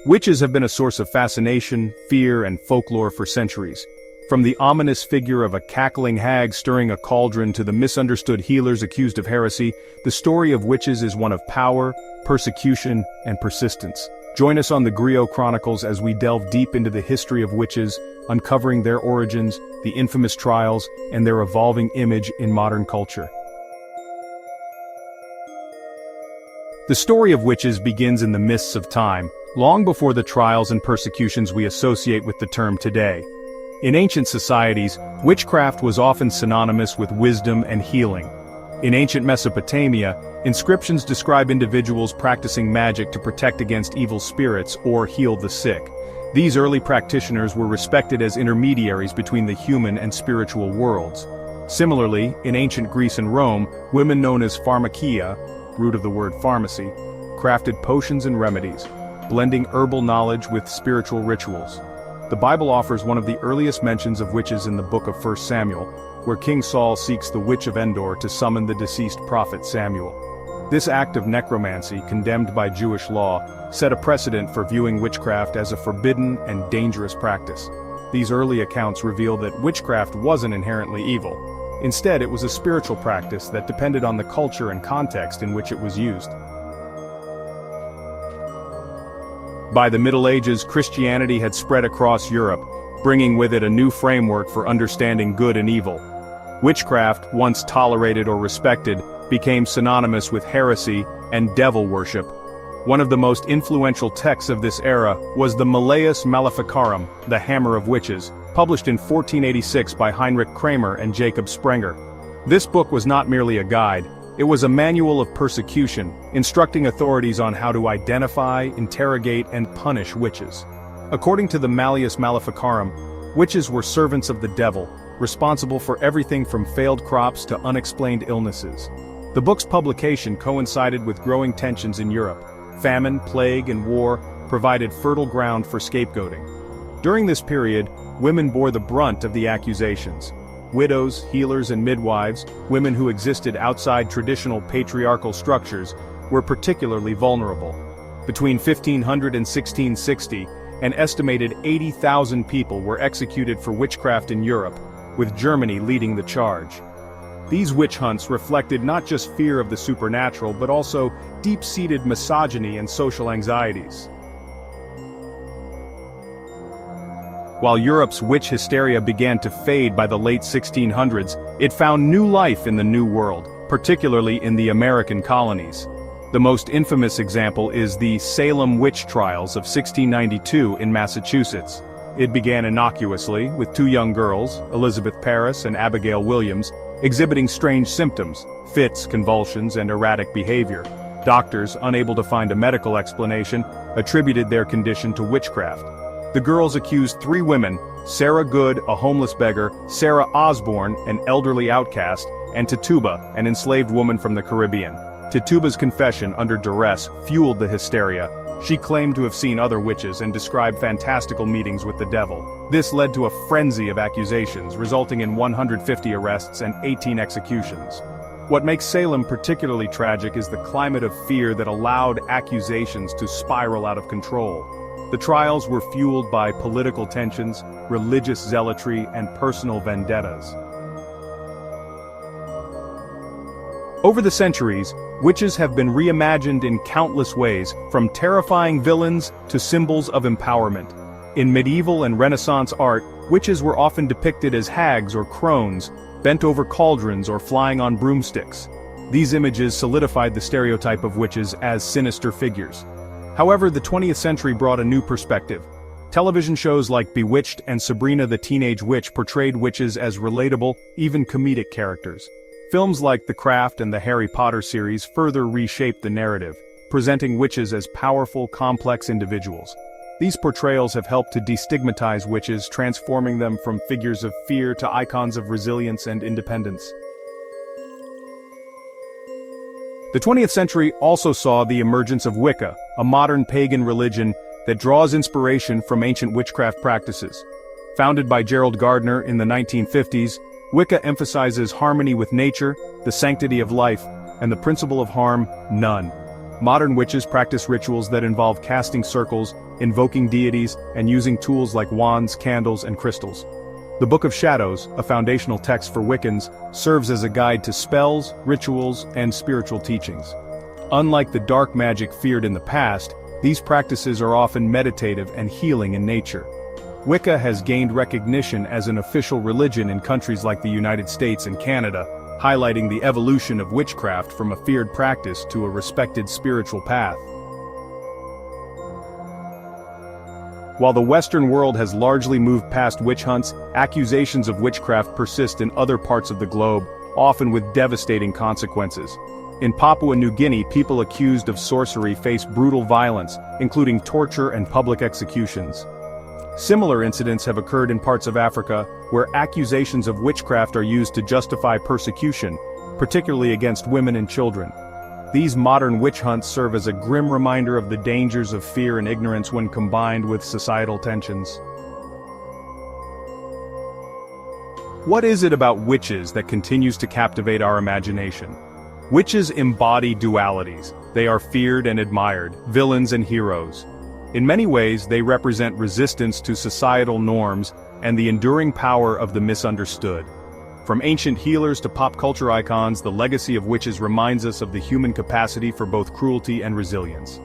Witches have been a source of fascination, fear, and folklore for centuries. From the ominous figure of a cackling hag stirring a cauldron to the misunderstood healers accused of heresy, the story of witches is one of power, persecution, and persistence. Join us on the Griot Chronicles as we delve deep into the history of witches, uncovering their origins, the infamous trials, and their evolving image in modern culture. The story of witches begins in the mists of time, long before the trials and persecutions we associate with the term today. In ancient societies, witchcraft was often synonymous with wisdom and healing. In ancient Mesopotamia, inscriptions describe individuals practicing magic to protect against evil spirits or heal the sick. These early practitioners were respected as intermediaries between the human and spiritual worlds. Similarly, in ancient Greece and Rome, women known as pharmakia, root of the word pharmacy, crafted potions and remedies, blending herbal knowledge with spiritual rituals. The Bible offers one of the earliest mentions of witches in the book of 1 Samuel, where King Saul seeks the witch of Endor to summon the deceased prophet Samuel. This act of necromancy, condemned by Jewish law, set a precedent for viewing witchcraft as a forbidden and dangerous practice. These early accounts reveal that witchcraft wasn't inherently evil. Instead, it was a spiritual practice that depended on the culture and context in which it was used. By the Middle Ages, Christianity had spread across Europe, bringing with it a new framework for understanding good and evil. Witchcraft, once tolerated or respected, became synonymous with heresy and devil worship. One of the most influential texts of this era was the Malleus Maleficarum, the Hammer of Witches, published in 1486 by Heinrich Kramer and Jacob Sprenger. This book was not merely a guide, it was a manual of persecution, instructing authorities on how to identify, interrogate, and punish witches. According to the Malleus Maleficarum, witches were servants of the devil, responsible for everything from failed crops to unexplained illnesses. The book's publication coincided with growing tensions in Europe. Famine, plague, and war provided fertile ground for scapegoating. During this period, women bore the brunt of the accusations. Widows, healers, and midwives, women who existed outside traditional patriarchal structures, were particularly vulnerable. Between 1500 and 1660, an estimated 80,000 people were executed for witchcraft in Europe, with Germany leading the charge. These witch hunts reflected not just fear of the supernatural but also deep-seated misogyny and social anxieties. While Europe's witch hysteria began to fade by the late 1600s, it found new life in the New World, particularly in the American colonies. The most infamous example is the Salem Witch Trials of 1692 in Massachusetts. It began innocuously, with two young girls, Elizabeth Parris and Abigail Williams, exhibiting strange symptoms, fits, convulsions, and erratic behavior. Doctors, unable to find a medical explanation, attributed their condition to witchcraft. The girls accused three women, Sarah Good, a homeless beggar, Sarah Osborne, an elderly outcast, and Tituba, an enslaved woman from the Caribbean. Tituba's confession under duress fueled the hysteria. She claimed to have seen other witches and described fantastical meetings with the devil. This led to a frenzy of accusations, resulting in 150 arrests and 18 executions. What makes Salem particularly tragic is the climate of fear that allowed accusations to spiral out of control. The trials were fueled by political tensions, religious zealotry, and personal vendettas. Over the centuries, witches have been reimagined in countless ways, from terrifying villains to symbols of empowerment. In medieval and Renaissance art, witches were often depicted as hags or crones, bent over cauldrons or flying on broomsticks. These images solidified the stereotype of witches as sinister figures. However, the 20th century brought a new perspective. Television shows like Bewitched and Sabrina the Teenage Witch portrayed witches as relatable, even comedic characters. Films like The Craft and the Harry Potter series further reshaped the narrative, presenting witches as powerful, complex individuals. These portrayals have helped to destigmatize witches, transforming them from figures of fear to icons of resilience and independence. The 20th century also saw the emergence of Wicca, a modern pagan religion that draws inspiration from ancient witchcraft practices. Founded by Gerald Gardner in the 1950s, Wicca emphasizes harmony with nature, the sanctity of life, and the principle of harm none. Modern witches practice rituals that involve casting circles, invoking deities, and using tools like wands, candles, and crystals. The Book of Shadows, a foundational text for Wiccans, serves as a guide to spells, rituals, and spiritual teachings. Unlike the dark magic feared in the past, these practices are often meditative and healing in nature. Wicca has gained recognition as an official religion in countries like the United States and Canada, highlighting the evolution of witchcraft from a feared practice to a respected spiritual path. While the Western world has largely moved past witch hunts, accusations of witchcraft persist in other parts of the globe, often with devastating consequences. In Papua New Guinea, people accused of sorcery face brutal violence, including torture and public executions. Similar incidents have occurred in parts of Africa, where accusations of witchcraft are used to justify persecution, particularly against women and children. These modern witch hunts serve as a grim reminder of the dangers of fear and ignorance when combined with societal tensions. What is it about witches that continues to captivate our imagination? Witches embody dualities. They are feared and admired, villains and heroes. In many ways, they represent resistance to societal norms and the enduring power of the misunderstood. From ancient healers to pop culture icons, the legacy of witches reminds us of the human capacity for both cruelty and resilience.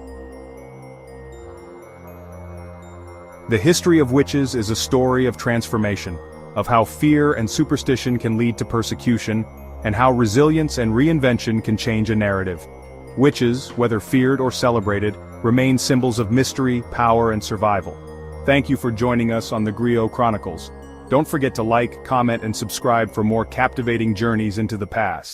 The history of witches is a story of transformation, of how fear and superstition can lead to persecution, and how resilience and reinvention can change a narrative. Witches, whether feared or celebrated, remain symbols of mystery, power, and survival. Thank you for joining us on the Griot Chronicles. Don't forget to like, comment, and subscribe for more captivating journeys into the past.